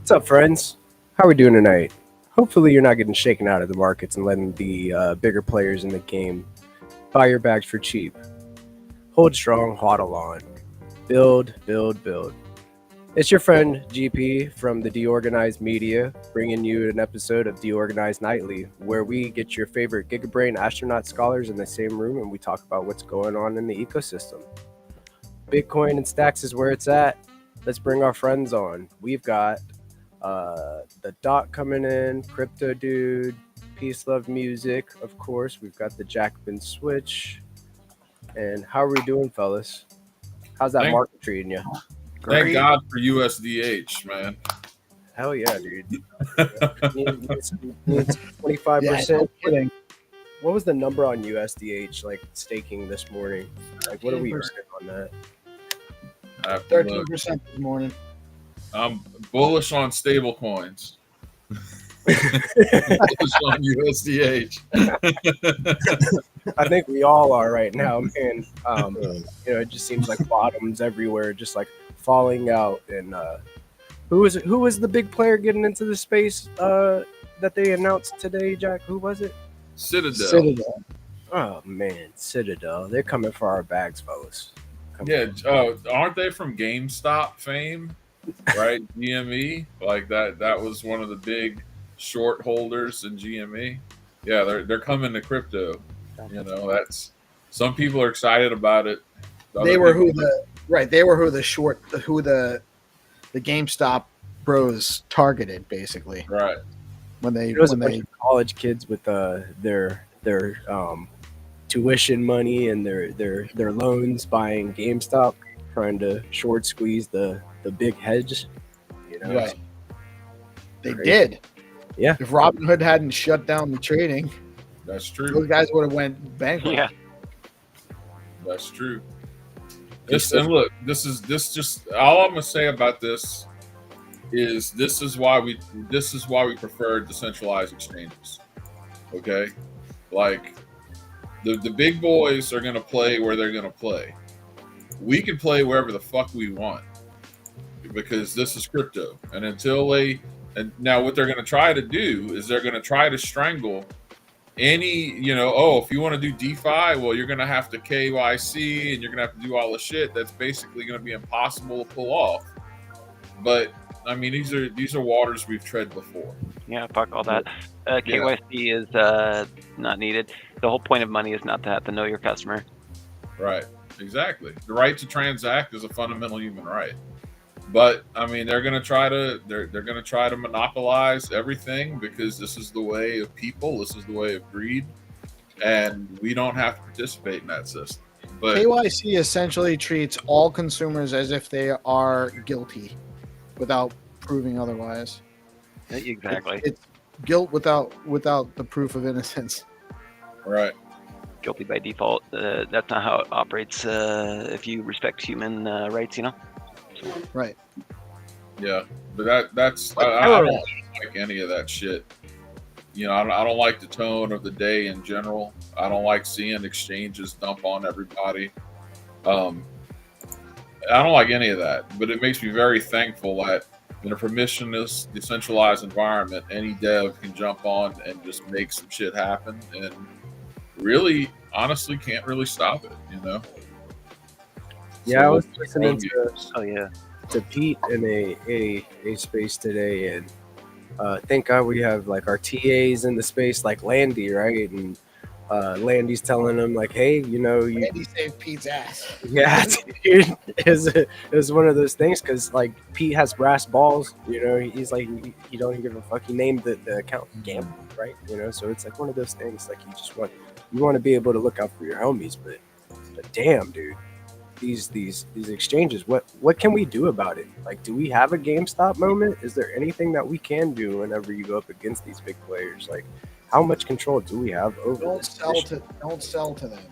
What's up, friends? How are we doing tonight? Hopefully, you're not getting shaken out of the markets and letting the bigger players in the game buy your bags for cheap. Hold strong, hodl on. Build, build, build. It's your friend GP from the DeOrganized Media, bringing you an episode of DeOrganized Nightly, where we get your favorite Gigabrain astronaut scholars in the same room and we talk about what's going on in the ecosystem. Bitcoin and stacks is where it's at. Let's bring our friends on. We've got the Dot coming in, Crypto Dude, Peace Love Music, of course. We've got the Jackman Switch. And how are we doing, fellas? How's that market treating you? Thank God for USDH, man. Hell yeah, dude. Needs 25%. Yeah, what was the number on USDH, like staking this morning? Like, what are we earning on that? 13% this morning. I'm bullish on stable coins. Bullish on USDH. I think we all are right now, man. It just seems like bottoms everywhere, just like falling out. And who was the big player getting into the space that they announced today, Jack? Who was it? Citadel. Oh man, Citadel. They're coming for our bags, fellas. Aren't they from GameStop fame? Right, GME, like that was one of the big short holders in GME. Yeah, they're coming to crypto. You know, that's some people are excited about it. They were who the GameStop bros targeted, basically. Right. When they college kids with their tuition money and their loans buying GameStop, trying to short squeeze the big hedge, Right. They did. Yeah. If Robinhood hadn't shut down the trading, that's true. Those guys would have went bankrupt. Yeah. That's true. This just all I'm gonna say about this is why we prefer decentralized exchanges. Okay? Like the big boys are gonna play where they're gonna play. We can play wherever the fuck we want because this is crypto. And now what they're going to try to do is they're going to try to strangle any, if you want to do DeFi, well, you're going to have to KYC and you're going to have to do all the shit that's basically going to be impossible to pull off. But I mean, these are waters we've tread before. Yeah, fuck all that. KYC is not needed. The whole point of money is not to have to know your customer. Right. Exactly. The right to transact is a fundamental human right. But I mean, they're going to try to monopolize everything because this is the way of people. This is the way of greed, and we don't have to participate in that system. But KYC essentially treats all consumers as if they are guilty, without proving otherwise. Exactly. It's guilt without the proof of innocence. Right. Guilty by default. That's not how it operates. If you respect human rights, Right. Yeah, but that's I don't like any of that shit. I don't like the tone of the day in general. I don't like seeing exchanges dump on everybody. I don't like any of that. But it makes me very thankful that in a permissionless, decentralized environment, any dev can jump on and just make some shit happen, and really, honestly, can't really stop it. Yeah, I was listening to Pete in a space today, and thank God we have like our TAs in the space, like Landy, right? And Landy's telling him like, hey, Landy saved Pete's ass. Yeah, dude, it was one of those things because like Pete has brass balls, he's like he don't give a fuck. He named the account Gamble, right? So it's like one of those things like you want to be able to look out for your homies, but damn, dude. These exchanges, what can we do about it? Like, do we have a GameStop moment? Is there anything that we can do whenever you go up against these big players? Like, how much control do we have over don't sell to them.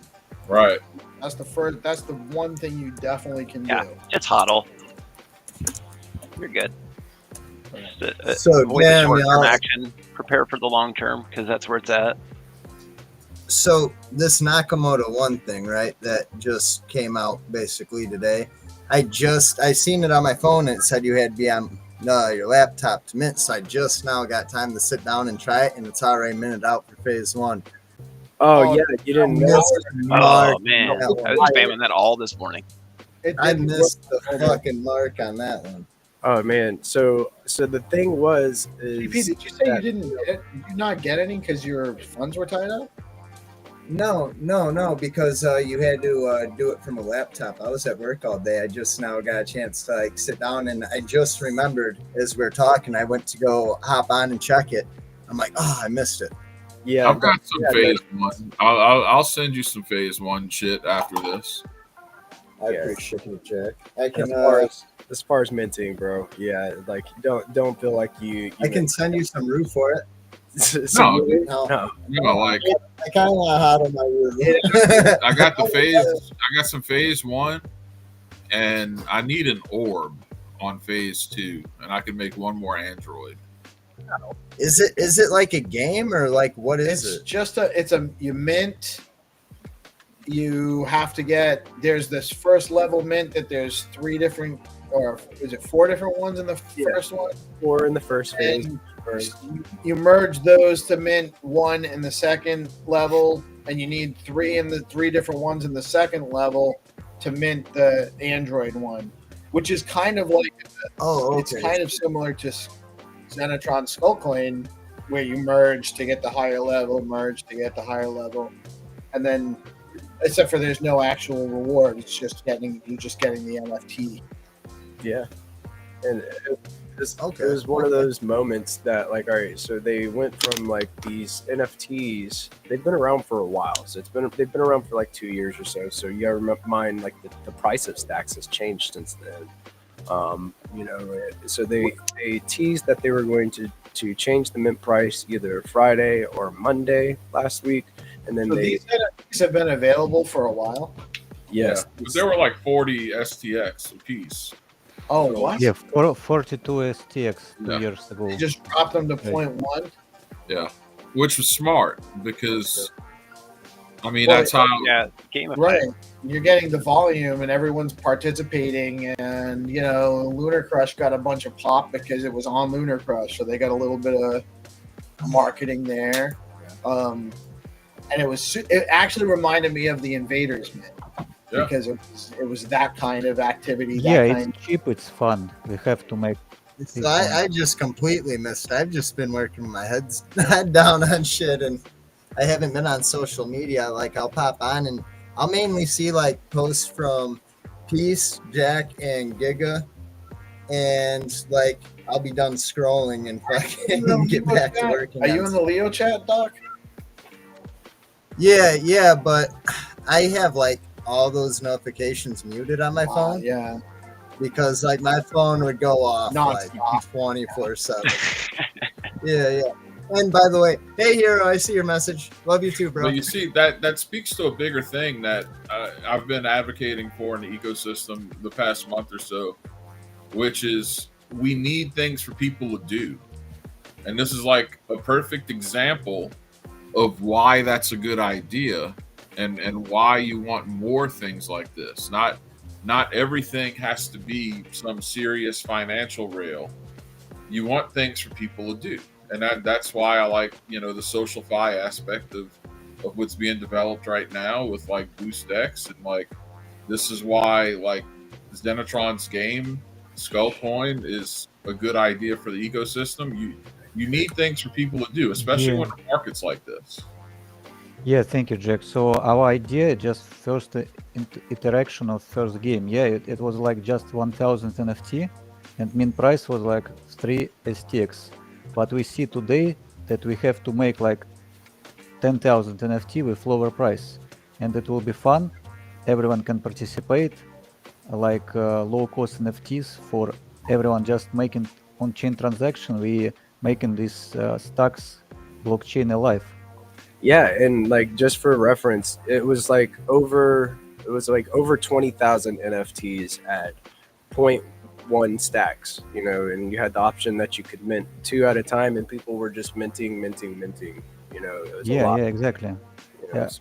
Right. That's the one thing you definitely can do. Just hodl. You're good. So avoid the short-term action. Prepare for the long term because that's where it's at. So this Nakamoto one thing, right, that just came out basically today. I seen it on my phone and it said you had to be on your laptop to mint. So I just now got time to sit down and try it, and it's already minted out for phase 1. Oh, Oh, yeah, you didn't know. Missed the mark Oh man, on that I one. was spamming that all this morning. I missed the fucking mark on that one. Oh man, so the thing was CP, is did you say you that- didn't get it? Did you not get any because your funds were tied up? No, because you had to do it from a laptop. I was at work all day. I just now got a chance to like sit down, and I just remembered as we were talking. I went to go hop on and check it. I'm like, oh, I missed it. yeah, I've got some yeah, phase 1. I'll send you some phase 1 shit after this. I Yeah. appreciate it, Jack. I can as far as minting, bro. Yeah, like don't feel like you I can send you some roux for it. No, No, No, like I kind of want hot on my roux. I got the phase. I got some phase 1, and I need an orb on phase 2, and I can make one more android. Is it like a game or like what is It's it? just you mint. You have to get. There's this first level mint that there's 3 different, or is it 4 different ones in the first one? or in the first phase. And you merge those to mint 1 in the second level, and you need 3 in the 3 different ones in the second level to mint the Android one, which is kind of like it's kind of similar to Xenotron Skullcoin, where you merge to get the higher level, merge to get the higher level, and then except for there's no actual reward. It's just getting the NFT. Yeah, and it was one of those moments that like, all right, so they went from like these NFTs. They've been around for a while, so they've been around for like 2 years or so. So you gotta mind like the price of stacks has changed since then. So they teased that they were going to change the mint price either Friday or Monday last week, and then So these NFTs have been available for a while. yes, Yeah, but there were like 40 STX a piece. Oh, what? Yeah, 42 STX 2 Yeah. years ago. They just dropped them to 0.1. Yeah, which was smart because I mean Well, that's how. Yeah, game of Right. You're getting the volume and everyone's participating, and Lunar Crush got a bunch of pop because it was on Lunar Crush, so they got a little bit of marketing there. And it actually reminded me of the Invaders, man. Yeah. Because it was that kind of activity. Yeah, that it's kind cheap, it's fun. We have to make So I just completely missed. I've just been working with my head down on shit, and I haven't been on social media. Like I'll pop on and I'll mainly see like posts from Peace, Jack, and Giga, and like I'll be done scrolling and fucking get back to working. Are you in the Leo chat, Doc? Yeah, but I have like all those notifications muted on my phone Yeah. because like my phone would go off Nonstop. like 24/7. Yeah. And by the way, hey Hero, I see your message. Love you too, bro. But you see that speaks to a bigger thing that I've been advocating for in the ecosystem the past month or so, which is we need things for people to do, and this is like a perfect example of why that's a good idea, and why you want more things like this. Not everything has to be some serious financial rail. You want things for people to do. And that's why I like, the social fi aspect of what's being developed right now with like Boost X, and like this is why like Xenotron's game Skullcoin is a good idea for the ecosystem. You need things for people to do, especially Yeah. when the market's like this. Yeah, thank you, Jack. So our idea, just first iteration of first game. Yeah, it was like just 1,000 NFT, and min price was like 3 STX. But we see today that we have to make like 10,000 NFT with lower price, and it will be fun. Everyone can participate, like low-cost NFTs for everyone. Just making on-chain transaction, we making these stacks blockchain alive. yeah, and like just for reference, it was like over 20,000 NFTs at 0.1 stacks, and you had the option that you could mint 2 at a time, and people were just minting. It was a lot. Yeah, exactly. It's-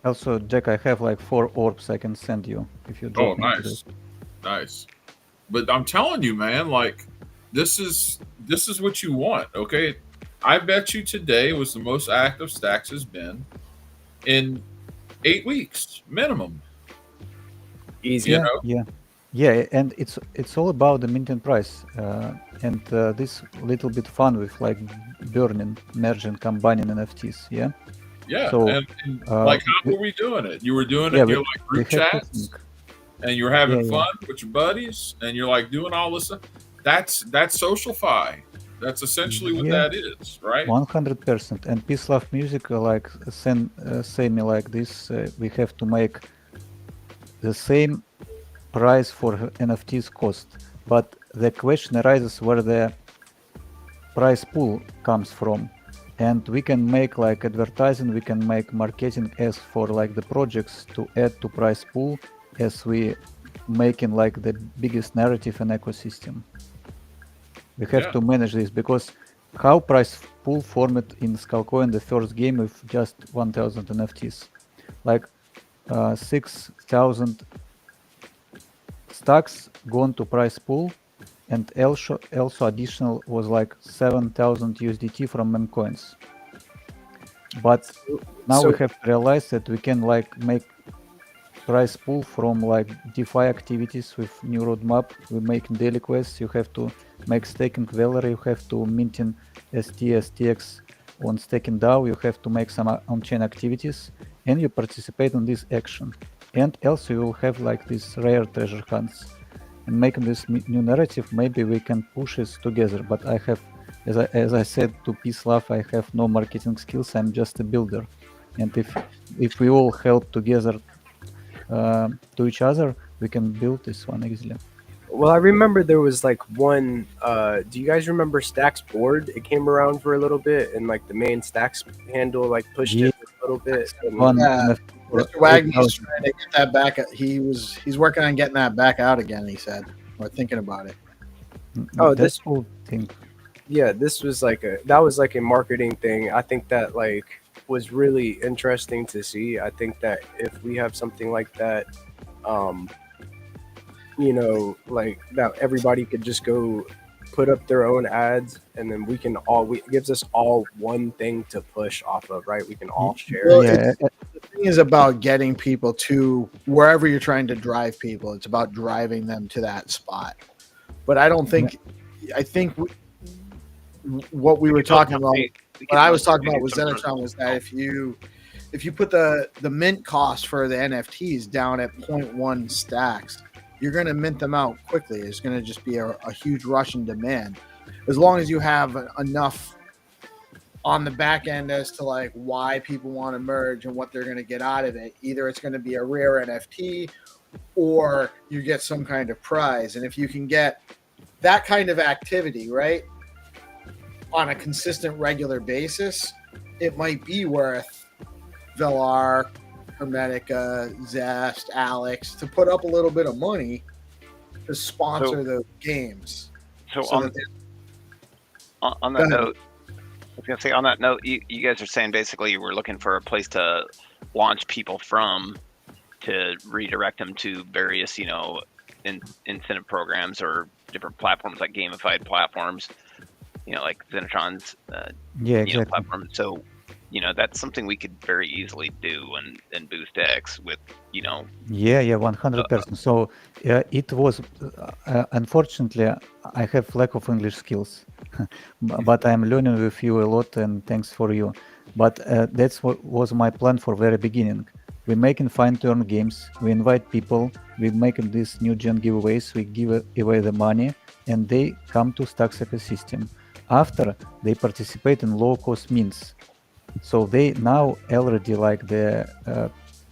Also, Jack, I have like 4 orbs I can send you if you drop Oh, me into nice. But I'm telling you, man, like this is what you want. Okay, I bet you today was the most active Stacks has been in 8 weeks minimum. Easy. You Yeah, know, yeah, and it's all about the minting price, and this little bit fun with like burning, merging, combining NFTs. Yeah. yeah. So, And uh, like, how we, were we doing it? You were doing it yeah, in your we like we group have to chats, think. and you're Yeah, having yeah, fun with your buddies, and you're like doing all this stuff. That's socialify. That's essentially what yeah, that is, right? 100%. And Peace Love Music like say me like this: we have to make the same price for NFTs cost, but the question arises where the price pool comes from, and we can make like advertising, we can make marketing as for like the projects to add to price pool as we making like the biggest narrative and ecosystem. We have Yeah, to manage this because how price pool formed in Skullcoin the first game with just 1000 NFTs, like 6000 stacks gone to price pool, and also additional was like 7000 USDT from meme coins. But now we So have realized that we can like make price pool from like DeFi activities with new roadmap. We make daily quests. You have to make staking valor. You have to minting STX on staking DAO. You have to make some on-chain activities, and you participate in this action. And also you will have like these rare treasure hunts. And making this new narrative, maybe we can push this together. But I have, as I said to Peace Love, I have no marketing skills. I'm just a builder. And if we all help together to each other, we can build this one easily. well, I remember there was like one. Do you guys remember Stacks board? It came around for a little bit, and like the main Stacks handle like pushed Yeah, it for a little bit. And one Yeah, NFT for Mr. Wagner's 8,000. trying to get that back. He's working on getting that back out again. He said, or thinking about it. Oh, That's this cool thing. yeah, this was like a marketing thing. I think that like was really interesting to see. I think that if we have something like that, um, like that everybody could just go put up their own ads, and then it gives us all one thing to push off of, right? We can all share. Well, Yeah, the thing is about getting people to wherever you're trying to drive people. It's about driving them to that spot. But I don't think. I think what we were talking about. What I was talking about with Zenitron was that if you put the mint cost for the NFTs down at 0.1 stacks, you're going to mint them out quickly. There's going to just be a huge rush in demand. As long as you have enough on the back end as to like why people want to merge and what they're going to get out of it. Either it's going to be a rare NFT or you get some kind of prize. And if you can get that kind of activity, right, on a consistent, regular basis, it might be worth Velar, Hermetica, Zest, Alex to put up a little bit of money to sponsor those games. So So on that they- on Go that ahead. note, I was gonna say on that note, you guys are saying basically we're looking for a place to launch people from to redirect them to various, incentive programs or different platforms like gamified platforms, like Zenitron's, yeah, exactly. platform. So, that's something we could very easily do and boost X with, Yeah, 100%. So it was, unfortunately, I have lack of English skills, but I'm learning with you a lot, and thanks for you. But that's what was my plan for very beginning. We're making fine-tune games. We invite people. We're making these new gen giveaways. We give away the money, and they come to Stacks ecosystem. After they participate in low-cost means, so they now already like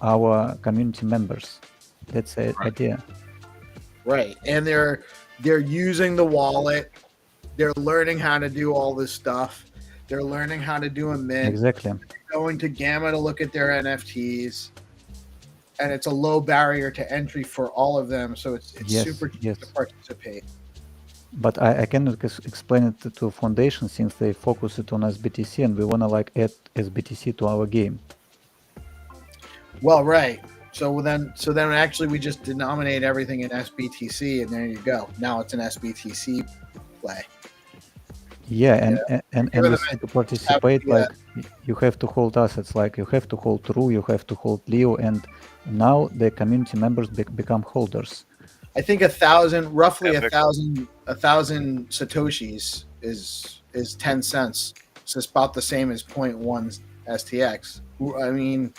our community members. That's the idea. right. And they're using the wallet. They're learning how to do all this stuff. They're learning how to do a mint. Exactly. Going to Gamma to look at their NFTs. And it's a low barrier to entry for all of them. So it's Yes, super cheap yes. to participate. But I cannot explain it to foundation since they focus it on SBTC, and we wanna like add SBTC to our game. Well, right. So then actually we just denominate everything in SBTC, and there you go. Now it's an SBTC play. Yeah, and Give them this to participate, yeah. like you have to hold assets, like you have to hold True, you have to hold Leo, and now the community members become holders. I think roughly Yeah, a thousand satoshis is 10 cents. So it's about the same as 0.1 STX. I mean,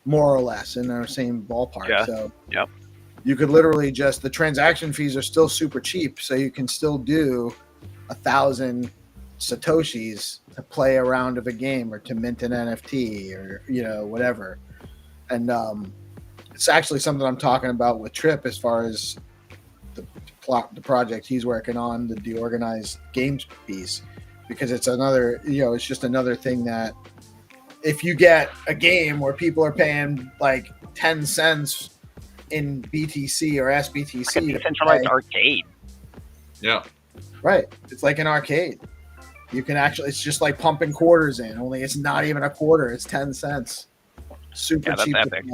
more or less in our same ballpark. Yeah. So Yep. you could literally the transaction fees are still super cheap, so you can still do 1,000 satoshis to play a round of a game or to mint an NFT or whatever. And it's actually something I'm talking about with Trip as far as the project he's working on, the DeOrganized Games piece, because it's another, it's just another thing that if you get a game where people are paying like 10 cents in BTC or SBTC, like a decentralized arcade. Yeah. Right. It's like an arcade. You can actually, it's just like pumping quarters in, only it's not even a quarter, it's 10 cents. Super Yeah, that's cheap. epic.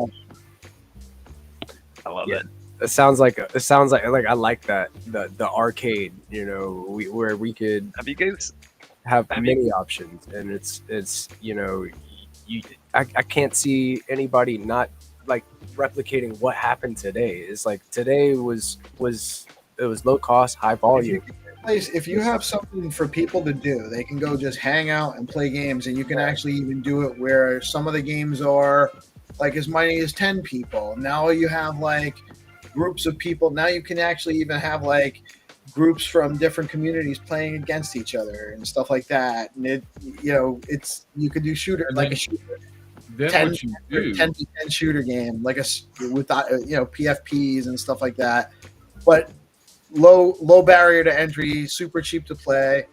I love it. It sounds like I like that the arcade, where we could Have you guys? have many options, and it's I can't see anybody not like replicating what happened today. It's like today was low cost, high volume. If you have something for people to do, they can go just hang out and play games, and you can actually even do it where some of the games are like as many as 10 people. Now you have like groups of people. Now you can actually even have like groups from different communities playing against each other and stuff like that. And you could do shooter And like then- a shooter. Then 10 what you do, 10v10 shooter game, like with PFPs and stuff like that, but low barrier to entry, super cheap to play,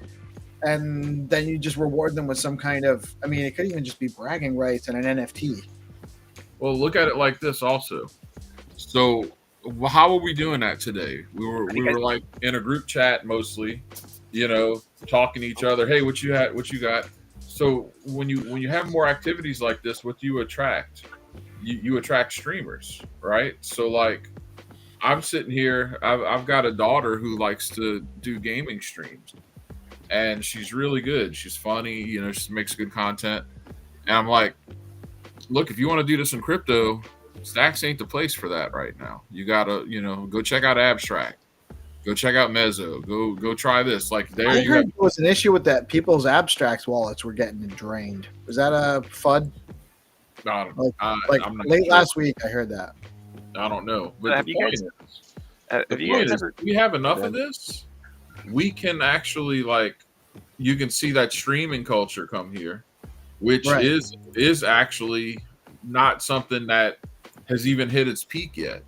and then you just reward them with some kind of, I mean, it could even just be bragging rights and an NFT. well, look at it like this also. So how are we doing that today? We were like in a group chat mostly, talking to each other. Hey, what you got? So when you have more activities like this, what do you attract? You attract streamers, right? So like I'm sitting here, I've got a daughter who likes to do gaming streams, and she's really good. She's funny, she makes good content. And I'm like, look, if you want to do this in crypto, Stacks ain't the place for that right now. You gotta, go check out Abstract. Go check out Mezzo. Go try this. Like there I you heard have. there was an issue with that. People's abstracts wallets were getting drained. Was that a FUD? I don't know. I'm not late sure. last week, I heard that. I don't know. But Have the you point guys- is, Have the you point guys is, ever? we have enough of this. We can actually you can see that streaming culture come here, which Right. is actually not something that has even hit its peak yet.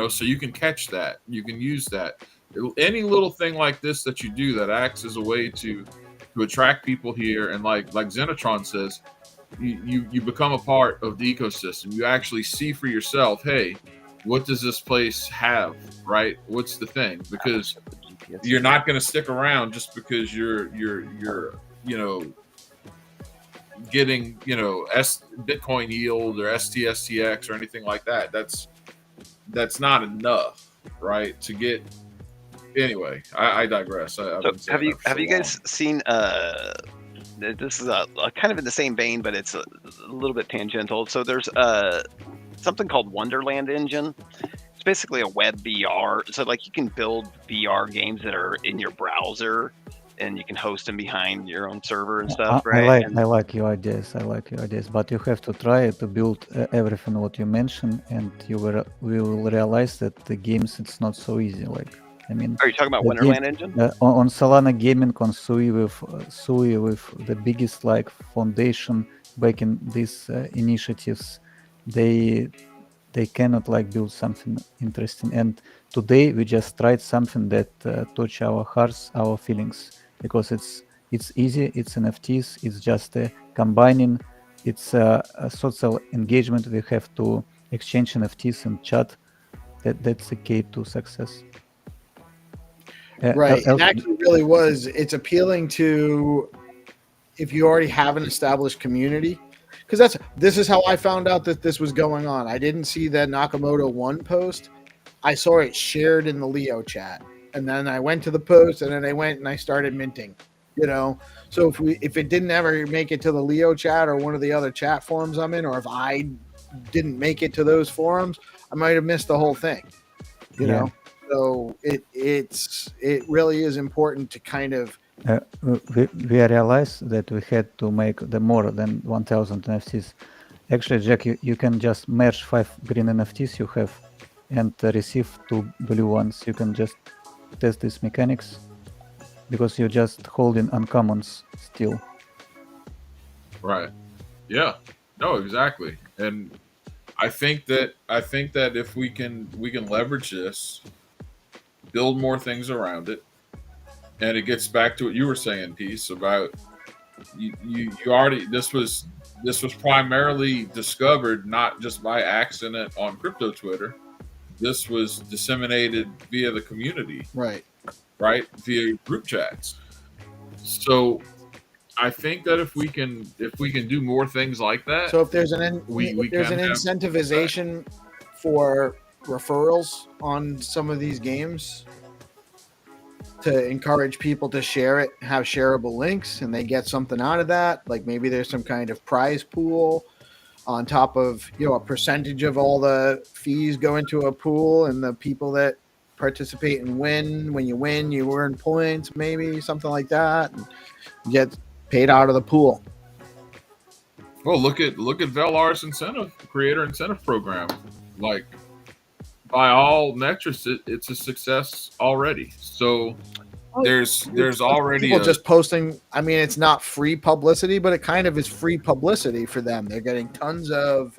So you can catch that. You can use that. Any little thing like this that you do that acts as a way to attract people here, and like Xenotron says, you become a part of the ecosystem. You actually see for yourself, hey, what does this place have, right? What's the thing? Because you're not going to stick around just because you're getting Bitcoin yield or STSTX or anything like that. That's not enough, right? To get anyway. I digress. So have you guys seen? This is a kind of in the same vein, but it's a little bit tangential. So there's something called Wonderland Engine. It's basically a web VR. So like you can build VR games that are in your browser, and you can host them behind your own server and stuff, right? I like your ideas. But you have to try to build everything what you mentioned, and you will realize that the games it's not so easy. Like I mean, Are you talking about the Wonderland Engine? on Solana Gaming, on Sui with the biggest like foundation backing these initiatives, they cannot like build something interesting. And today we just tried something that touch our hearts, our feelings, because it's easy. It's NFTs. It's just combining. It's a social engagement. We have to exchange NFTs in chat. That's the key to success. Right. It actually really was. It's appealing to if you already have an established community. Because this is how I found out that this was going on. I didn't see that Nakamoto 1 post. I saw it shared in the Leo chat. and then I went to the post, and then I went and I started minting. You know, so if it didn't ever make it to the Leo chat or one of the other chat forums I'm in, or if I didn't make it to those forums, I might have missed the whole thing. You know, so it really is important to kind of. We realized that we had to make the more than 1,000 NFTs. Actually, Jack, you can just merge 5 green NFTs you have and receive 2 blue ones. You can just test these mechanics because you're just holding uncommons still. Right. Yeah. No, exactly. And I think that if we can leverage this, build more things around it, and it gets back to what you were saying, Peace, about you already this was primarily discovered not just by accident on crypto Twitter. This was disseminated via the community, Right, via group chats. So I think that if we can do more things like that, so if there's an have incentivization for referrals on some of these games to encourage people to share it, have shareable links, and they get something out of that, like maybe there's some kind of prize pool on top of, you know, a percentage of all the fees go into a pool, and the people that participate and win, when you win, you earn points, maybe something like that, and you get paid out of the pool. Well, look at Velar's creator incentive program. Like, by all metrics, it's a success already. So there's already people just posting. I mean, it's not free publicity, but it kind of is free publicity for them. They're getting tons of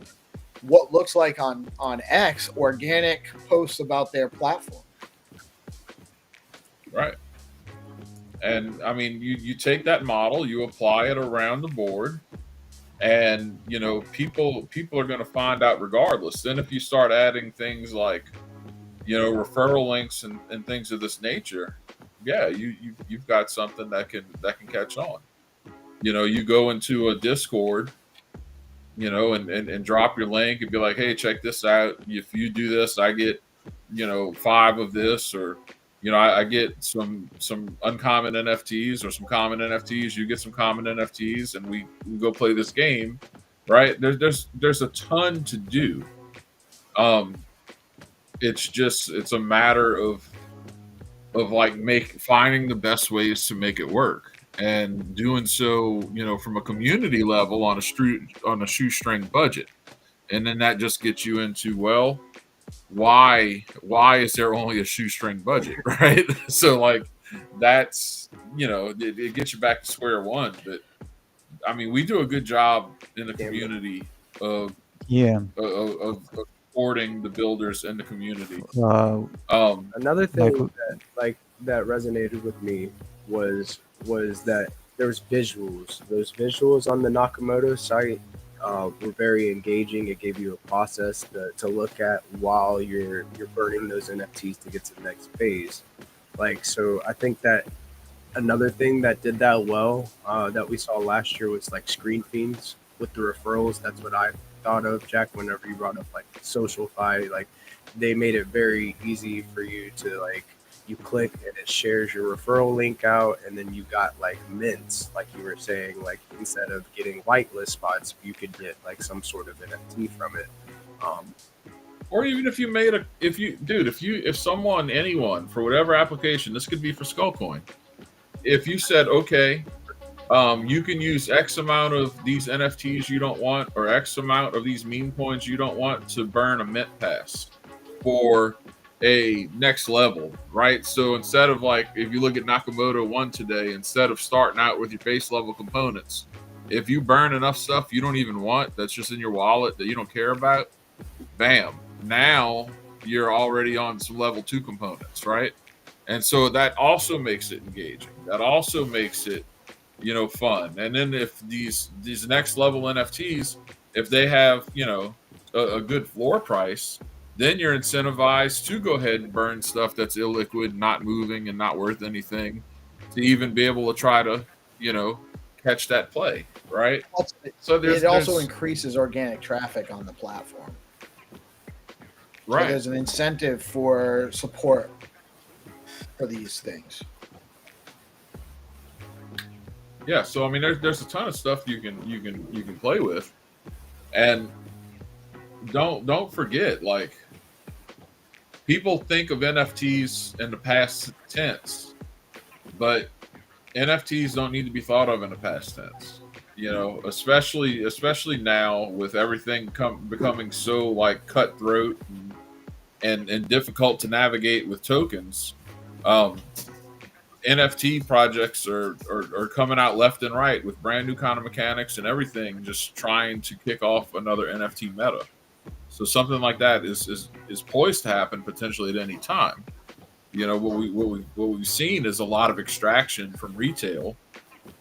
what looks like on X organic posts about their platform. Right. And I mean, you take that model, you apply it around the board, and you know, people are going to find out regardless. Then if you start adding things like, you know, referral links and things of this nature, yeah, you've got something that can catch on. You know, you go into a Discord, you know, and drop your link and be like, hey, check this out. If you do this, I get, you know, 5 of this, or you know, I get some uncommon NFTs or some common NFTs. You get some common NFTs, and we go play this game, right? There's a ton to do. It's a matter of like finding the best ways to make it work, and doing so, you know, from a community level on a shoestring budget, and then that just gets you into, well, why is there only a shoestring budget, right? So like, that's, you know, it gets you back to square one. But I mean, we do a good job in the community of supporting the builders and the community. Another thing that resonated with me was that there was visuals. Those visuals on the Nakamoto site were very engaging. It gave you a process to look at while you're burning those NFTs to get to the next phase. Like, so I think that another thing that did that well that we saw last year was like screen feeds with the referrals. That's what I thought of, Jack, whenever you brought up like SocialFi. Like, they made it very easy for you to, like, you click and it shares your referral link out, and then you got like mints, like you were saying, like instead of getting whitelist spots, you could get like some sort of NFT from it. Or even if you made anyone for whatever application, this could be for Skullcoin. If you said, okay, you can use X amount of these NFTs you don't want, or X amount of these meme coins you don't want, to burn a mint pass for a next level, right? So instead of, like, if you look at Nakamoto 1 today, instead of starting out with your base level components, if you burn enough stuff you don't even want, that's just in your wallet that you don't care about, bam, now you're already on some level 2 components, right? And so that also makes it engaging. That also makes it, you know, fun. And then if these next level NFTs, if they have, you know, a good floor price, then you're incentivized to go ahead and burn stuff that's illiquid, not moving, and not worth anything, to even be able to try to, you know, catch that play, right? So it also increases organic traffic on the platform. Right. So there's an incentive for support. for these things. Yeah, so I mean, there's a ton of stuff you can play with, and don't forget, like, people think of NFTs in the past tense, but NFTs don't need to be thought of in the past tense. You know, especially now with everything becoming so like cutthroat and difficult to navigate with tokens. NFT projects are coming out left and right with brand new kind of mechanics and everything, just trying to kick off another NFT meta. So something like that is poised to happen potentially at any time. You know, what we've seen is a lot of extraction from retail,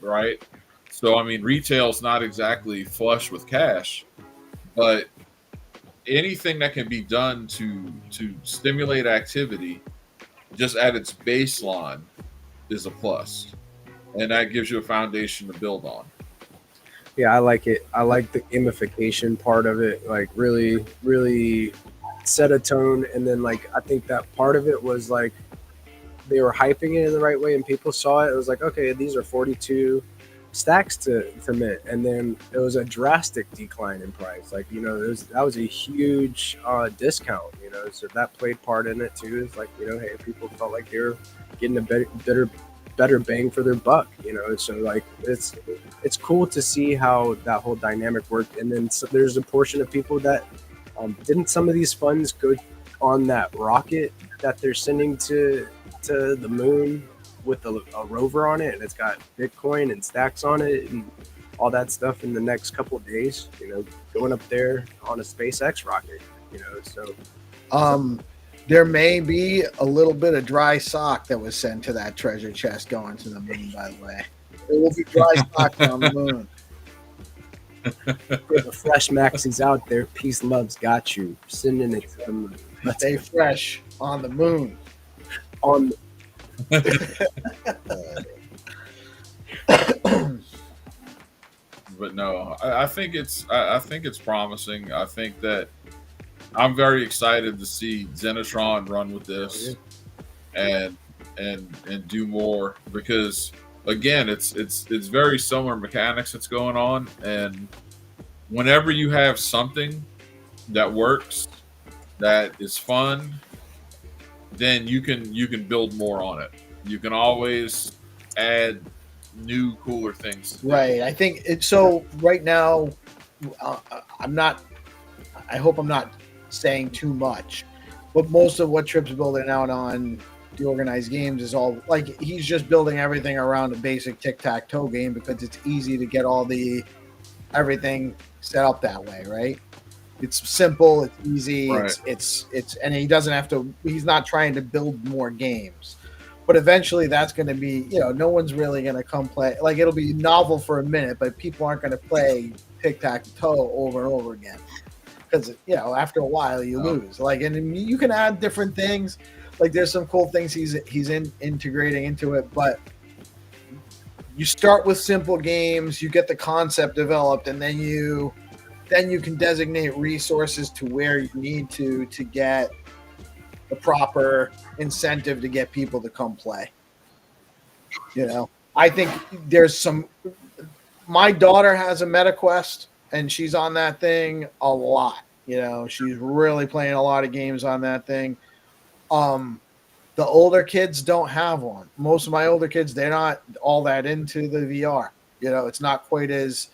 right? So I mean, retail's not exactly flush with cash, but anything that can be done to stimulate activity just at its baseline is a plus, and that gives you a foundation to build on. Yeah, I like it. I like the gamification part of it. Like really set a tone, and then like I think that part of it was like they were hyping it in the right way, and people saw it. It was like, okay, these are 42 stacks to mint, and then it was a drastic decline in price. Like, you know, that was a huge discount. You know, so that played part in it too. It's like, you know, hey, people felt like they were getting a better bang for their buck. You know, so like it's cool to see how that whole dynamic worked. And then so there's a portion of people that didn't some of these funds go on that rocket that they're sending to the moon with a rover on it, and it's got Bitcoin and stacks on it and all that stuff in the next couple of days, you know, going up there on a SpaceX rocket, you know. So there may be a little bit of dry sock that was sent to that treasure chest going to the moon, by the way. There will be dry socks on the moon. For the fresh maxis out there, peace love's got you, sending it to the moon. Stay fresh on the moon. On But no, I think it's promising. I think that I'm very excited to see Zenitron run with this and do more, because again, it's very similar mechanics that's going on, and whenever you have something that works, that is fun, then you can build more on it. You can always add new, cooler things. Right. I think it's so right now. I hope I'm not saying too much, but most of what Tripp's building out on DeOrganized Games is all like he's just building everything around a basic tic-tac-toe game because it's easy to get everything set up that way, right? It's simple, it's easy, right. it's and he doesn't have to. He's not trying to build more games, but eventually that's going to be, you know, no one's really going to come play. Like, it'll be novel for a minute, but people aren't going to play tic-tac-toe over and over again because, you know, after a while you lose. Like, and you can add different things. Like, there's some cool things he's integrating into it, but you start with simple games, you get the concept developed, and then you can designate resources to where you need to get the proper incentive to get people to come play. You know, I think there's my daughter has a MetaQuest and she's on that thing a lot. You know, she's really playing a lot of games on that thing. The older kids don't have one. Most of my older kids, they're not all that into the VR. You know, it's not quite as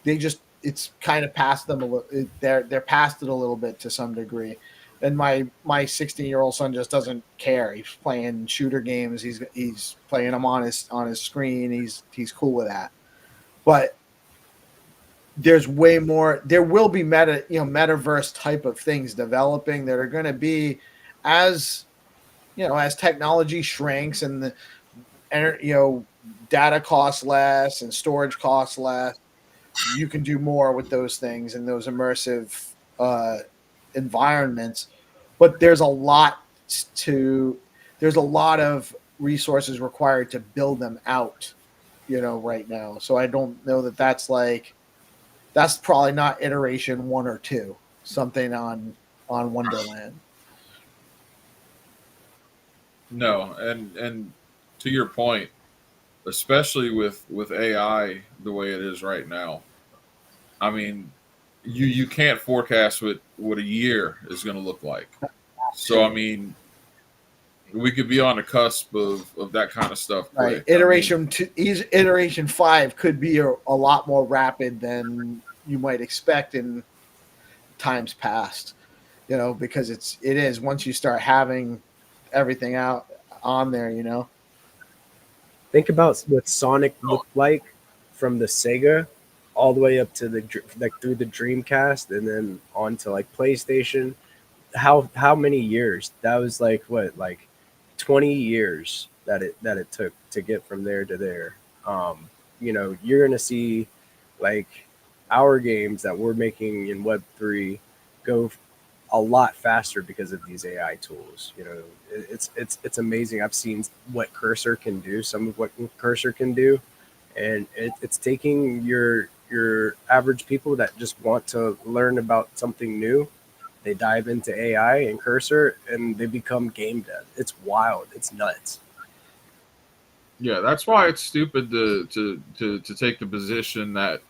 it's kind of past them a little. They're past it a little bit to some degree. And my 16-year-old son just doesn't care. He's playing shooter games. He's playing them on his screen. He's cool with that. But there's way more. There will be metaverse type of things developing that are going to be as technology shrinks and data costs less and storage costs less. You can do more with those things and those immersive environments, but there's a lot of resources required to build them out, right now. So I don't know that's probably not iteration 1 or 2, something on Wonderland. No, and to your point, especially with AI the way it is right now, I mean, you can't forecast what a year is going to look like. So I mean, we could be on the cusp of that kind of stuff Right. quick. I mean, Iteration 5 could be a lot more rapid than you might expect in times past, because it is once you start having everything out on there. Think about what Sonic looked like from the Sega all the way up to like through the Dreamcast and then on to like PlayStation. How many years? That was like what, like 20 years that it took to get from there to there. You're gonna see like our games that we're making in Web3 go a lot faster because of these AI tools. It's amazing. I've seen what Cursor can do, some of what Cursor can do, and it's taking your average people that just want to learn about something new. They dive into AI and Cursor, and they become game dev. It's wild. It's nuts. yeah, that's why it's stupid to take the position that,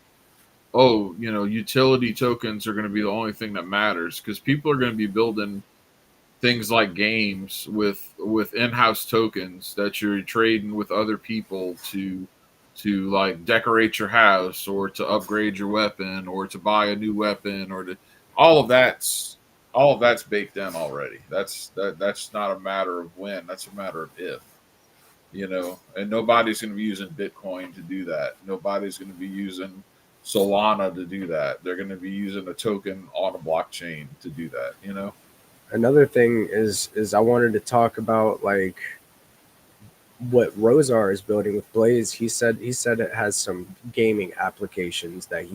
oh, utility tokens are going to be the only thing that matters, because people are going to be building things like games with in-house tokens that you're trading with other people to like decorate your house or to upgrade your weapon or to buy a new weapon or to all of that's all of that's baked in already. That's not a matter of when, that's a matter of if. And nobody's going to be using Bitcoin to do that. Nobody's going to be using Solana to do that. They're going to be using a token on a blockchain to do that. Another thing is I wanted to talk about like what Rosar is building with Blaze. He said it has some gaming applications that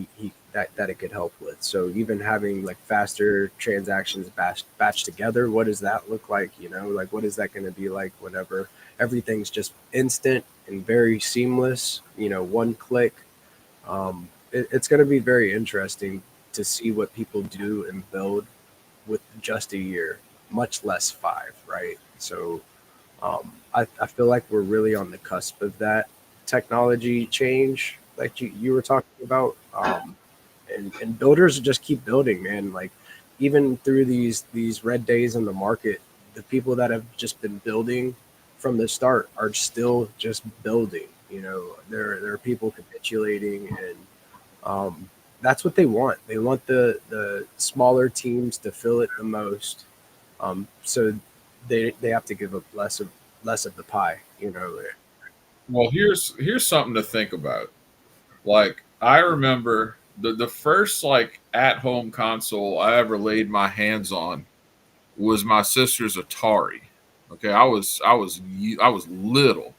that it could help with. So even having like faster transactions batched together, what does that look like? Like what is that going to be like whenever everything's just instant and very seamless? One click. It's going to be very interesting to see what people do and build with just a year, much less 5, right? So I feel like we're really on the cusp of that technology change, like you were talking about. And builders just keep building, man. Like even through these red days in the market, the people that have just been building from the start are still just building. There are people capitulating, and that's what they want. They want the smaller teams to fill it the most. So they have to give up less of the pie. Well, here's something to think about. Like I remember the first like at home console I ever laid my hands on was my sister's Atari. Okay, I was little,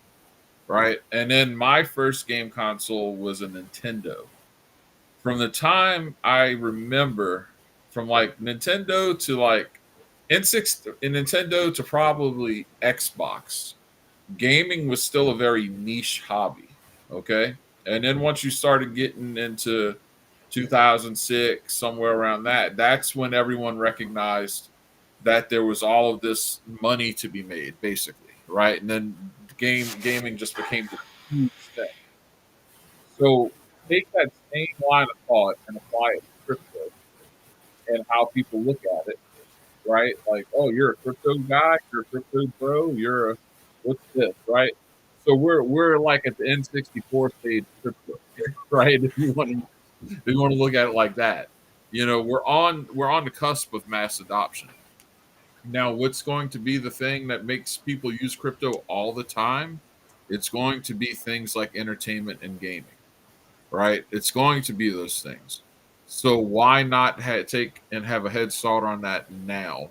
right? And then my first game console was a Nintendo. From the time I remember, from like Nintendo to like N6 and Nintendo to probably Xbox, gaming was still a very niche hobby. Okay. And then once you started getting into 2006, somewhere around that's when everyone recognized that there was all of this money to be made, basically, right? And then gaming just became this huge thing. So take that same line of thought and apply it to crypto and how people look at it, right? Like, oh, you're a crypto guy, you're a crypto bro, you're a what's this, right? So we're like at the N64 stage of crypto, right? If you want to look at it like that, we're on the cusp of mass adoption. Now, what's going to be the thing that makes people use crypto all the time? It's going to be things like entertainment and gaming, right? It's going to be those things. So why not take and have a head start on that now?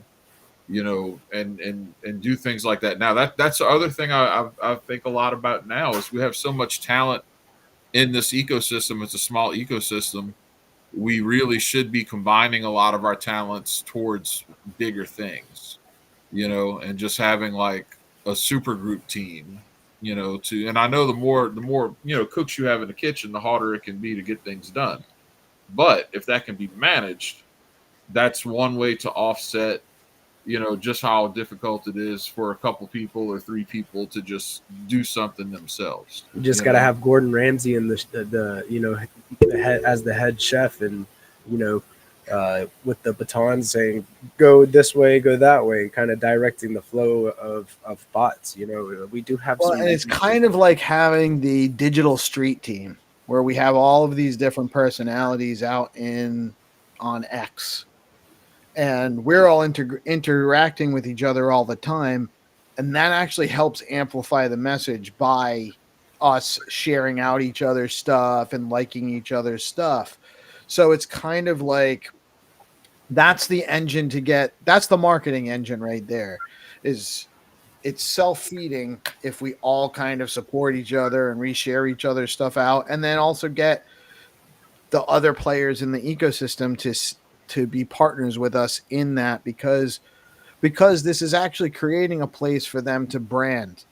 And do things like that now. That's the other thing I think a lot about now is we have so much talent in this ecosystem. It's a small ecosystem. We really should be combining a lot of our talents towards bigger things, and just having like a super group team, and I know the more cooks you have in the kitchen, the harder it can be to get things done. But if that can be managed, that's one way to offset just how difficult it is for a couple people or three people to just do something themselves. You just got to have Gordon Ramsay in as the head chef, and with the baton saying go this way, go that way, kind of directing the flow of bots. We do have Well, some. and it's kind of like having the digital street team where we have all of these different personalities out on X, and we're all interacting with each other all the time, and that actually helps amplify the message by us sharing out each other's stuff and liking each other's stuff. So it's kind of like that's the engine that's the marketing engine right there. Is it's self-feeding if we all kind of support each other and reshare each other's stuff out, and then also get the other players in the ecosystem to be partners with us in that, because this is actually creating a place for them to brand.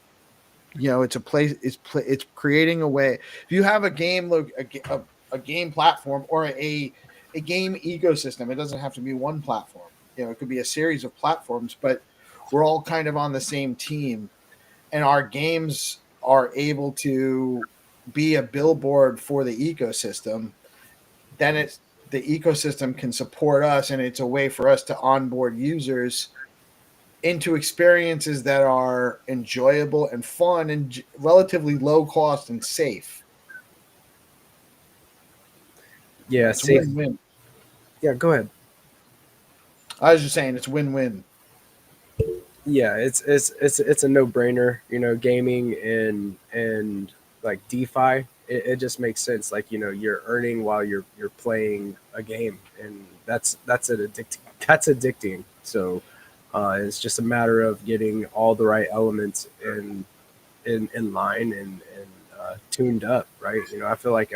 It's a place. It's creating a way. If you have a game a game platform or a game ecosystem, it doesn't have to be one platform. It could be a series of platforms, but we're all kind of on the same team, and our games are able to be a billboard for the ecosystem. Then the ecosystem can support us, and it's a way for us to onboard users into experiences that are enjoyable and fun and relatively low cost and safe. Yeah, It's safe. win-win. Yeah, go ahead. I was just saying it's win-win. Yeah, it's a no brainer. Gaming and like DeFi, it just makes sense. Like you're earning while you're playing a game, and that's addicting. So it's just a matter of getting all the right elements in line and tuned up, right? I feel like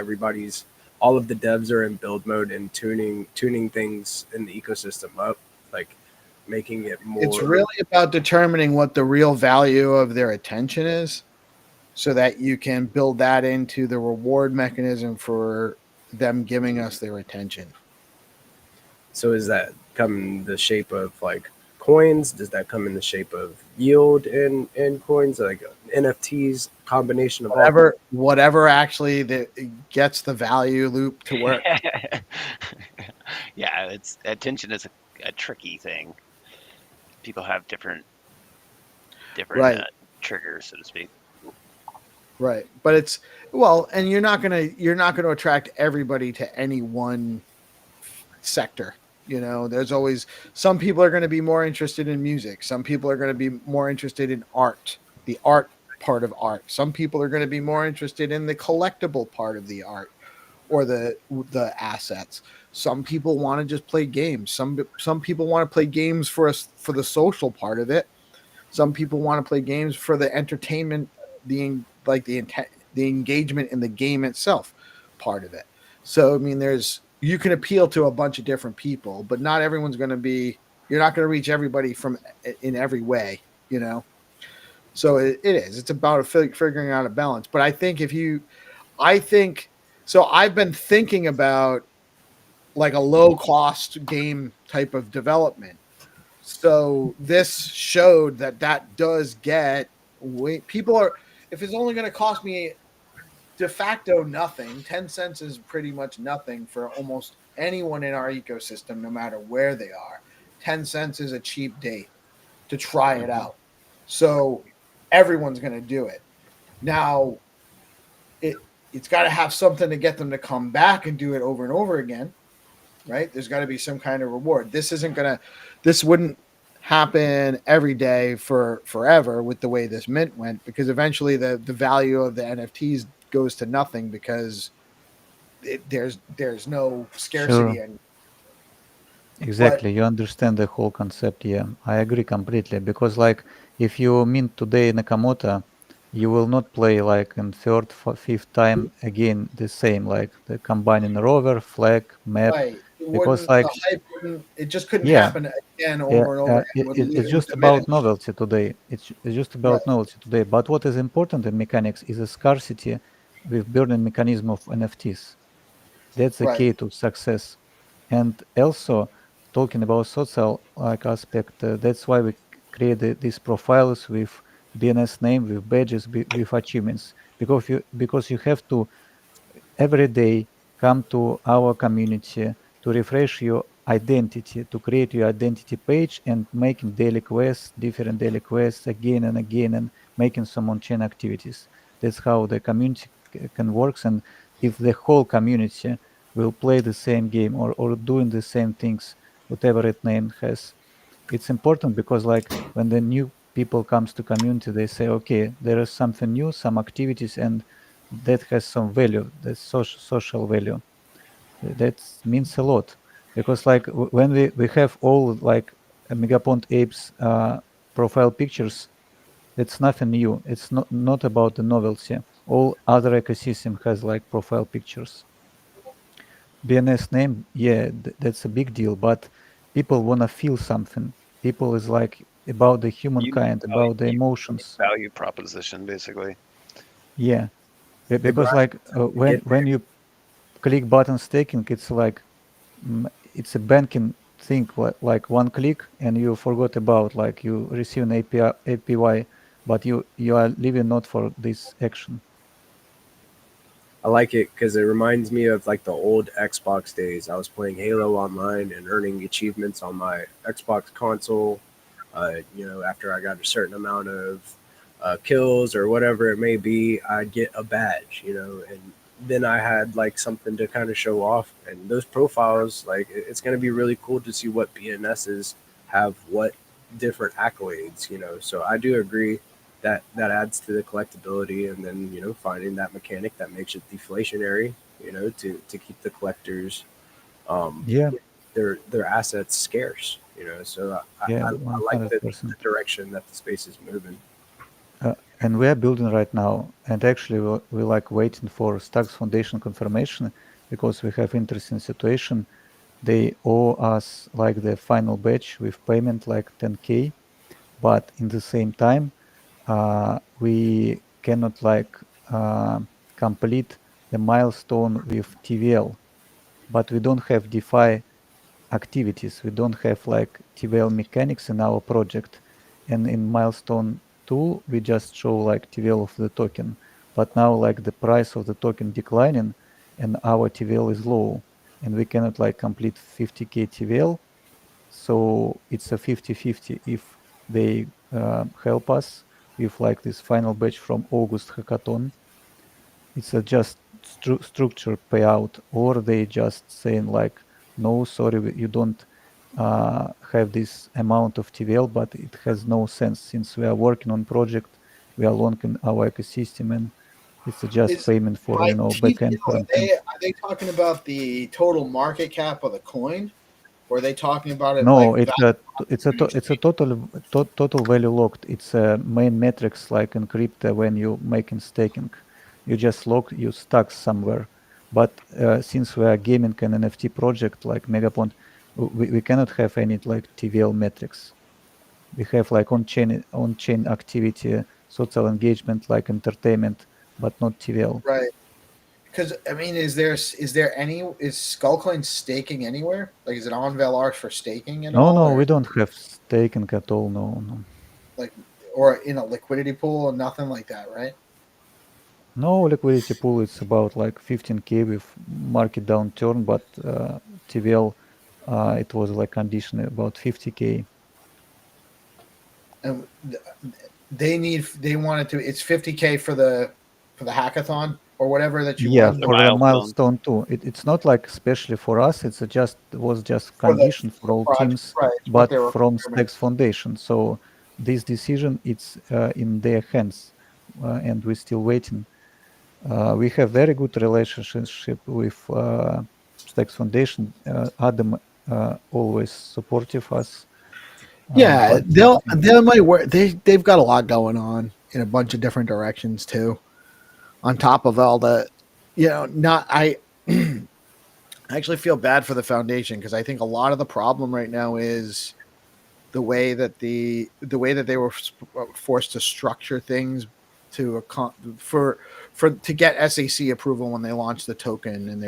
all of the devs are in build mode and tuning things in the ecosystem up, like making it more. It's really about determining what the real value of their attention is, so that you can build that into the reward mechanism for them giving us their attention. So is that come in the shape of like coins? Does that come in the shape of yield in coins, like NFTs, combination of Whatever actually that gets the value loop to work. Yeah, attention is a tricky thing. People have different Right. triggers, so to speak. Right. But and you're not gonna attract everybody to any one sector. There's always some people are going to be more interested in music. Some people are going to be more interested in art, the art part of art. Some people are going to be more interested in the collectible part of the art or the assets. Some people want to just play games. Some people want to play games for the social part of it. Some people want to play games for the entertainment, the engagement in the game itself part of it. So I mean, you can appeal to a bunch of different people, but not everyone's going to be. You're not going to reach everybody in every way, So it is. It's about figuring out a balance. But I think so. I've been thinking about like a low cost game type of development. So this showed that does get people are. If it's only going to cost me de facto nothing, 10 cents is pretty much nothing for almost anyone in our ecosystem, no matter where they are. 10 cents is a cheap date to try it out. So everyone's going to do it. Now, it's got to have something to get them to come back and do it over and over again, right? There's got to be some kind of reward. This wouldn't happen every day for forever with the way this mint went, because eventually the value of the NFTs goes to nothing because there's no scarcity. Sure. Exactly, you understand the whole concept. Yeah, I agree completely. Because, like, if you mint today Nakamoto, you will not play like in third, fifth time again the same, like the combining rover, flag, map. Right. Because, like, It just couldn't yeah, happen again over and over again. it's just about novelty today. It's just about novelty today. But what is important in mechanics is a scarcity with burning mechanism of NFTs. That's the Right. key to success. And also, talking about social like aspect, that's why we created these profiles with DNS name, with badges, with achievements, because you have to every day come to our community to refresh your identity, to create your identity page and making daily quests, different daily quests again and again, and making some on-chain activities. That's how the community can works. And if the whole community will play the same game or doing the same things, whatever it name has, it's important because like when the new people comes to community, they say, okay, there is something new, some activities, and that has some value, that's social value. That means a lot because like when we have all like Megapont apes profile pictures, it's nothing new. It's not about the novelty. All other ecosystem has like profile pictures. BNS name, yeah, that's a big deal, but people wanna feel something. People is like about the Unique humankind, about the emotions. value proposition, basically. Yeah, Hey, because Brian, like when get when you click button staking, it's like it's a banking thing, like one click, and you forgot about like you receive an API, but you are leaving not for this action. I like it because it reminds me of like the old Xbox days. I was playing Halo Online and earning achievements on my Xbox console. After I got a certain amount of kills or whatever it may be, I'd get a badge. And then I had like something to kind of show off. And those profiles, like it's going to be really cool to see what BNSs have, what different accolades. So I do agree that adds to the collectability, and then finding that mechanic that makes it deflationary, to keep the collectors um Yeah, their assets scarce. So yeah, I like the 100%. direction that the space is moving. And we are building right now, and actually we like waiting for Stacks Foundation confirmation because we have interesting situation. They owe us like the final batch with payment like 10K, but in the same time, we cannot like complete the milestone with TVL, but we don't have DeFi activities. We don't have like TVL mechanics in our project. And in milestone 2, we just show like TVL of the token. But now like the price of the token declining and our TVL is low and we cannot like complete 50K TVL. So it's a 50-50 if they help us with like this final batch from August hackathon. It's a just structure payout, or they just saying like, no, sorry, you don't have this amount of TVL, but it has no sense since we are working on project, we are launching our ecosystem, and it's a just Is payment for by backend TVL, front end. are they talking about the total market cap of the coin, or are they talking about it like No, value it's a total value locked. It's a main metrics like in crypto when you making staking. You just lock you stuck somewhere. But since we are gaming an NFT project like Megapont, we cannot have any like TVL metrics. We have like on chain activity, social engagement like entertainment, but not TVL. right? Because I mean, is Skullcoin staking anywhere? Like, is it on Velar for staking at all, No, or we don't have staking at all. No. like, or in a liquidity pool or nothing like that, right? No liquidity pool. It's about like 15K with market downturn, but TVL, it was like condition about 50K. And they wanted to. It's 50K for the hackathon or whatever that you Yeah, won The for the milestone. milestone too. It's not like especially for us. It's was just for the condition for all project, teams, right? It's what but they were from requirement. Stacks Foundation. So this decision it's in their hands, and we're still waiting. We have very good relationship with Stacks Foundation. Adam always supportive us, Yeah, but they might work. They've got a lot going on in a bunch of different directions too. On top of all the, not I. I actually feel bad for the foundation because I think a lot of the problem right now is the way that they were forced to structure things for to get SAC approval when they launched the token, and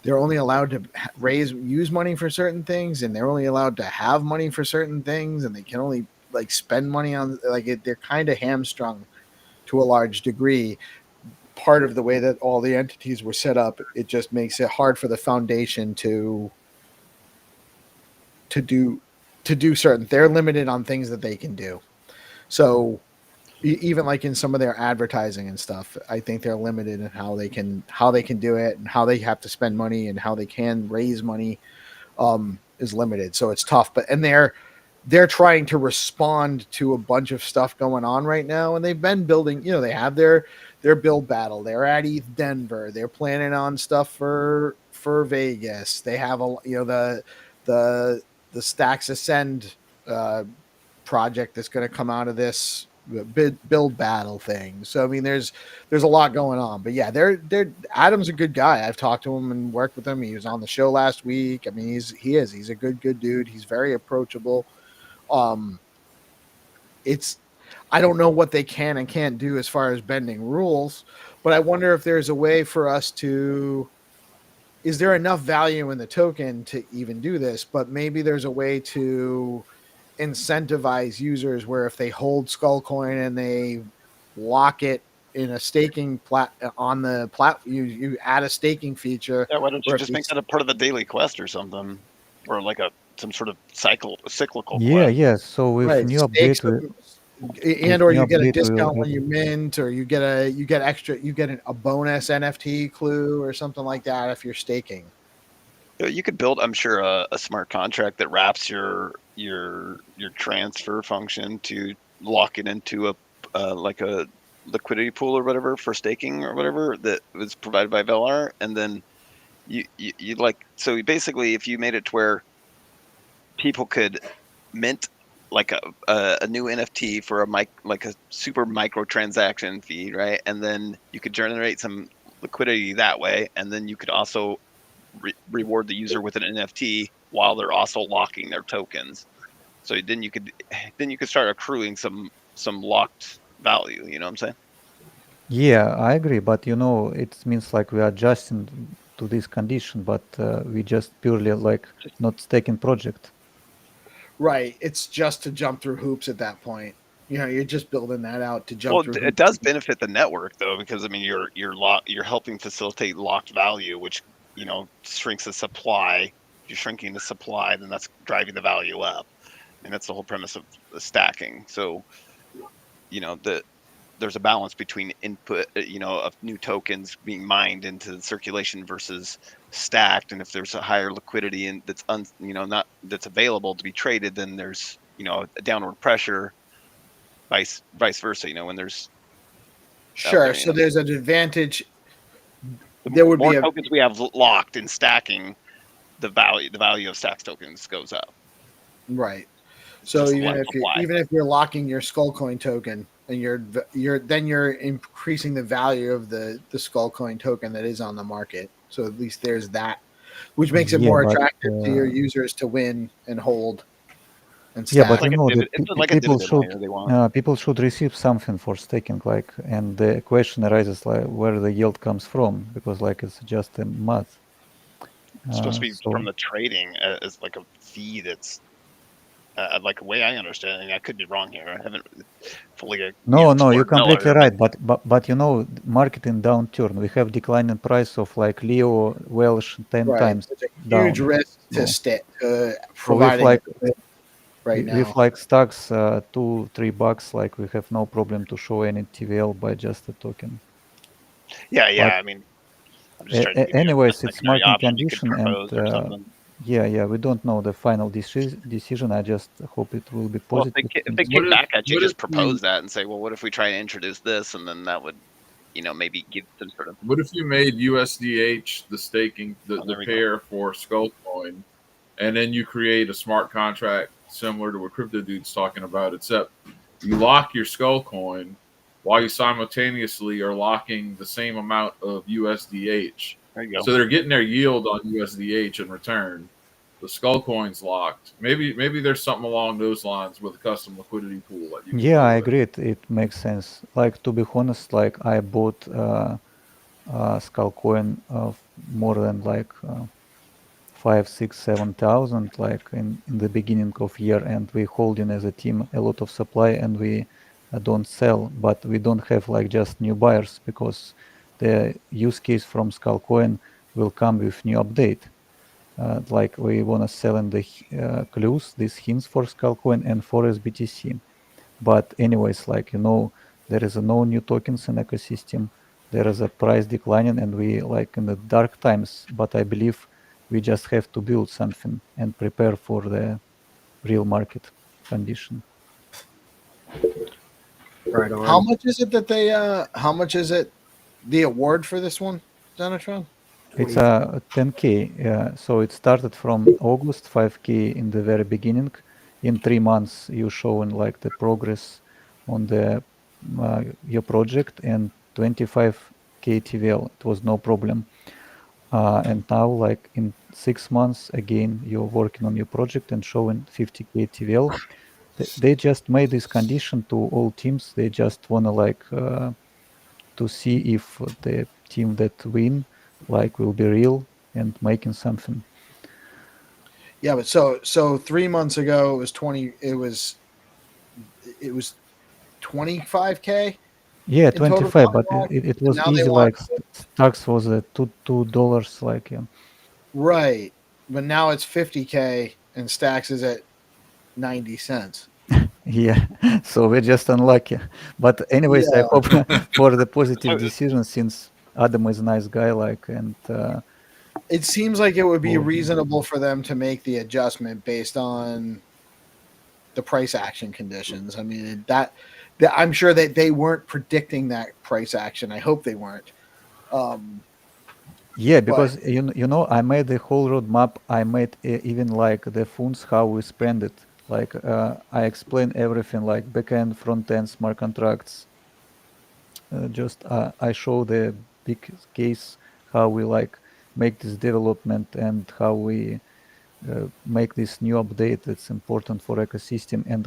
they're only allowed to use money for certain things, and they're only allowed to have money for certain things, and they can only like spend money on they're kind of hamstrung to a large degree. Part of the way that all the entities were set up, it just makes it hard for the foundation to do certain. They're limited on things that they can do. So even like in some of their advertising and stuff, I think they're limited in how they can do it, and how they have to spend money and how they can raise money is limited. So it's tough. But and they're trying to respond to a bunch of stuff going on right now, and they've been building. They have their build battle. They're at ETH Denver. They're planning on stuff for Vegas. They have the Stacks Ascend project that's going to come out of this build battle thing. So I mean, there's a lot going on. But yeah, they're Adam's a good guy. I've talked to him and worked with him. He was on the show last week. I mean, he's a good dude. He's very approachable. I don't know what they can and can't do as far as bending rules, but I wonder if there's a way for us to. Is there enough value in the token to even do this? But maybe there's a way to incentivize users where if they hold Skullcoin and they lock it in a staking on the platform, you add a staking feature. Yeah, why don't you just make that a part of the daily quest or something, or like some sort of cyclical quest? So with new update, or you get a discount when you mint, or you get a bonus NFT clue or something like that if you're staking. You could build, I'm sure, a smart contract that wraps your transfer function to lock it into a like a liquidity pool or whatever for staking or whatever that was provided by Velar, and then you so basically if you made it to where people could mint like a new NFT for a super micro transaction fee, right? And then you could generate some liquidity that way, and then you could also reward the user with an NFT while they're also locking their tokens. So then you could start accruing some locked value. You know what I'm saying? Yeah, I agree, but it means like we are adjusting to this condition, but we just purely like not staking project. Right. It's just to jump through hoops at that point. You're just building that out to jump through hoops. It does benefit the network though, because I mean you're helping facilitate locked value, which shrinks the supply. If you're shrinking the supply, then that's driving the value up, and that's the whole premise of the stacking. So there's a balance between input, of new tokens being mined into the circulation versus stacked, and if there's a higher liquidity and that's available to be traded, then there's a downward pressure. Vice versa, when there's sure. So there's an advantage. There would more be tokens we have locked in stacking, the value of stacks tokens goes up. Right. So even if you're locking your Skullcoin token, and you're increasing the value of the Skullcoin token that is on the market. So at least there's that, which makes it more attractive to your users to win and hold. And yeah, but people should receive something for staking, and the question arises where the yield comes from, because it's just a math. It's supposed to be from the trading as like a fee that's like the way I understand it. I could be wrong here. I haven't fully. No, you're completely right. But market in downturn, we have declining price of Leo Welsh 10 times. It's a huge risk to providing right now. With stocks $2-3, we have no problem to show any TVL by just a token. Yeah. I mean, I'm just trying to anyways, it's market condition, and we don't know the final decision. I just hope it will be positive. Well, if they kick back at you, just propose that and say, well, what if we try to introduce this, and then that would, maybe give some sort of. What if you made USDH the staking, the pair for Skullcoin, and then you create a smart contract similar to what Crypto Dude's talking about, except you lock your Skullcoin while you simultaneously are locking the same amount of USDH. So they're getting their yield on USDH in return. The Skullcoin's locked. Maybe there's something along those lines with a custom liquidity pool. I agree. It makes sense. To be honest, I bought skull coin of more than like 5, 6, 7,000 like in the beginning of year, and we holding as a team a lot of supply, and we don't sell, but we don't have like just new buyers because the use case from skull coin will come with new update. Like we want to sell in the clues, these hints for skull coin and for SBTC. But anyways, like there is no new tokens in ecosystem. There is a price declining, and we like in the dark times. But I believe we just have to build something and prepare for the real market condition. Right How on. much is it that they? How much is it? The award for this one, Donatron? It's 25. a 10K. So it started from August, 5K in the very beginning. In 3 months, you showing like the progress on the your project, and 25K TVL. It was no problem. And now, like in 6 months, again, you're working on your project and showing 50K TVL. They just made this condition to all teams. They just wanna like to see if the team that win like will be real and making something. Yeah, but so 3 months ago it was 20. It was 25K Yeah, in total 25, but value, it and was now they easy. want Like stocks was $2 like right, but now it's 50K and Stacks is at 90 cents. yeah. So we're just unlucky. But anyways, I Yeah, hope for the positive So, decision, since Adam is a nice guy, like, and it seems like it would be oh, reasonable for them to make the adjustment based on the price action conditions. I mean that I'm sure that they weren't predicting that price action. I hope they weren't. Um, yeah, but because I made the whole roadmap. I made even like the funds how we spend it. Like I explain everything, like backend, front end, smart contracts. Just I show the big case how we like make this development and how we make this new update that's important for ecosystem. And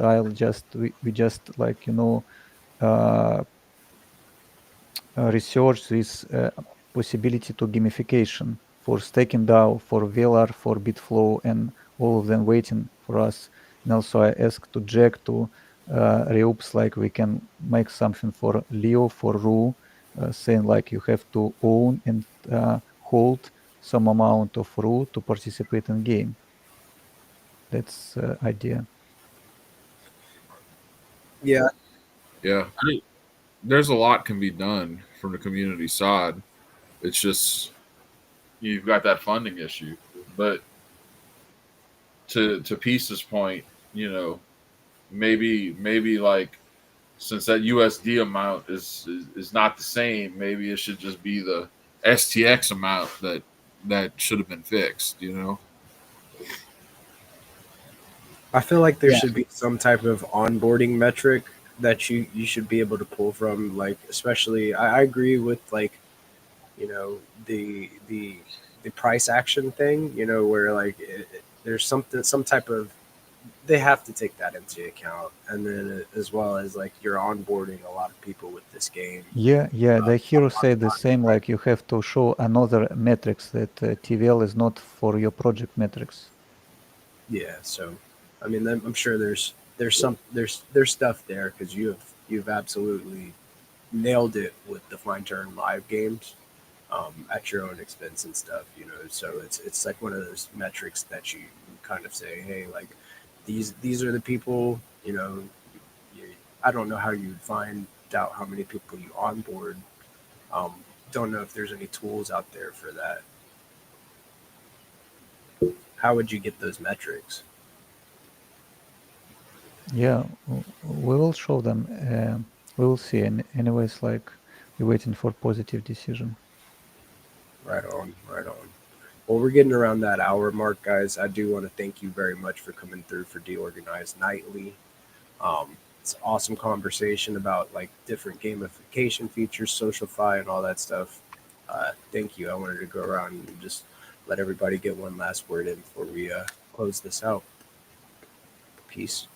we just like uh, research this possibility to gamification for staking DAO, for VLR, for Bitflow, and all of them waiting for us. And also I asked to Jack to Reups, like we can make something for Leo, for Ru, saying like you have to own and hold some amount of Ru to participate in game. That's idea. Yeah, Yeah, there's a lot can be done from the community side. It's just you've got that funding issue. But to Piece's point, maybe like since that USD amount is not the same, maybe it should just be the STX amount that should have been fixed. I feel like there yeah, should be some type of onboarding metric that you should be able to pull from. Like, especially, I agree with like you know the price action thing. Where like there's some type of they have to take that into account, and then as well as like you're onboarding a lot of people with this game. Yeah, the hero On said the same, like you have to show another metrics that TVL is not for your project metrics. Yeah, so I mean, I'm sure there's stuff there because you've absolutely nailed it with the fine turn live games at your own expense and stuff. So it's like one of those metrics that you kind of say, hey, like these are the people. You, I don't know how you'd find out how many people you onboard. Um, don't know if there's any tools out there for that. How would you get those metrics? Yeah, we will show them. We will see. And anyways, like we're waiting for positive decision. Right on, right on. Well, we're getting around that hour mark, guys. I do want to thank you very much for coming through for DeOrganized Nightly. It's an awesome conversation about like different gamification features, SocialFi, and all that stuff. Thank you. I wanted to go around and just let everybody get one last word in before we close this out. Peace.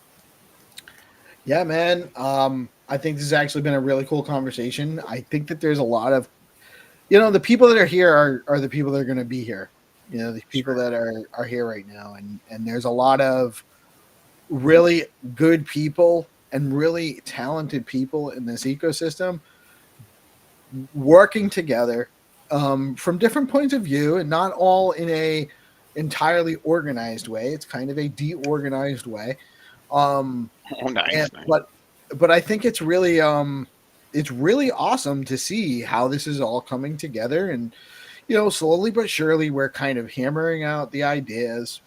yeah, man. I think this has actually been a really cool conversation. I think that there's a lot of the people that are here are the people that are going to be here. The people that are here right now, and there's a lot of really good people and really talented people in this ecosystem working together from different points of view, and not all in a entirely organized way. It's kind of a deorganized way. Um, Oh, nice. nice. but I think it's really awesome to see how this is all coming together, and slowly but surely we're kind of hammering out the ideas,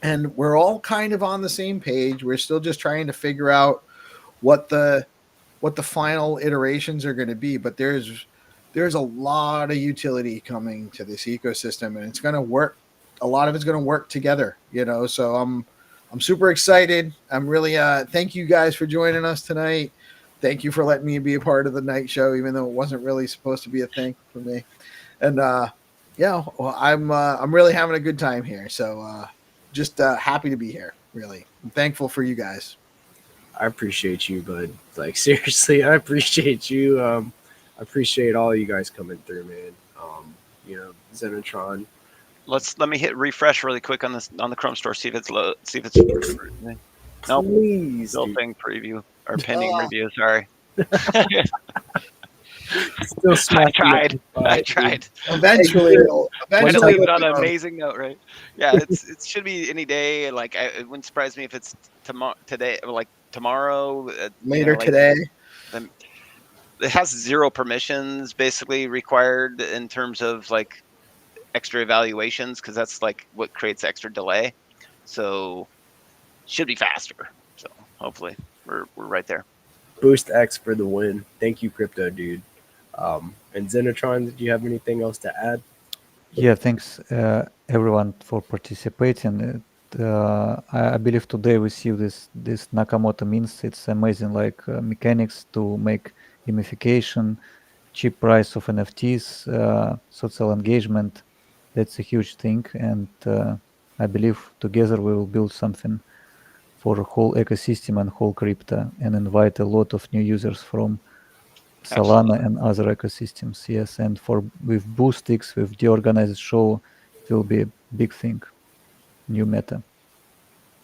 and we're all kind of on the same page. We're still just trying to figure out what the final iterations are going to be, but there's a lot of utility coming to this ecosystem, and it's going to work. A lot of it's going to work together, so I'm super excited. I'm really thank you guys for joining us tonight. Thank you for letting me be a part of the night show, even though it wasn't really supposed to be a thing for me. And well, I'm really having a good time here. So just happy to be here. Really, I'm thankful for you guys. I appreciate you, bud. Like seriously, I appreciate you. I appreciate all you guys coming through, man. Zenitron. Let me hit refresh really quick on the Chrome store. See if it's low. See if it's nope. Please, Still dude. thing preview or pending review. Sorry. Still smacking I it. tried. Eventually, Way to eventually leave it on an it'll- amazing note, right? Yeah, it should be any day. Like it wouldn't surprise me if it's today, like tomorrow. later today. It has 0 permissions basically required in terms of like extra evaluations, because that's like what creates extra delay. So should be faster. So hopefully we're right there. Boost X for the win. Thank you, Crypto Dude. And Zenitron, did you have anything else to add? Yeah, thanks everyone for participating. I believe today we see this Nakamoto means it's amazing, like mechanics to make gamification, cheap price of NFTs, social engagement. That's a huge thing, and I believe together we will build something for the whole ecosystem and whole crypto, and invite a lot of new users from Solana Absolutely. and other ecosystems. Yes, and with Boostix, with the organized show, it will be a big thing, new meta.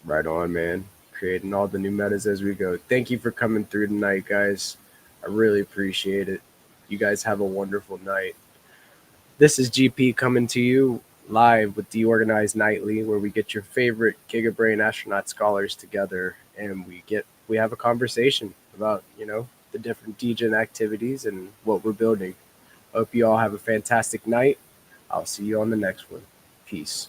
Right on, man. Creating all the new metas as we go. Thank you for coming through tonight, guys. I really appreciate it. You guys have a wonderful night. This is GP coming to you live with DeOrganized Nightly, where we get your favorite GigaBrain astronaut scholars together, and we have a conversation about the different DGen activities and what we're building. Hope you all have a fantastic night. I'll see you on the next one. Peace.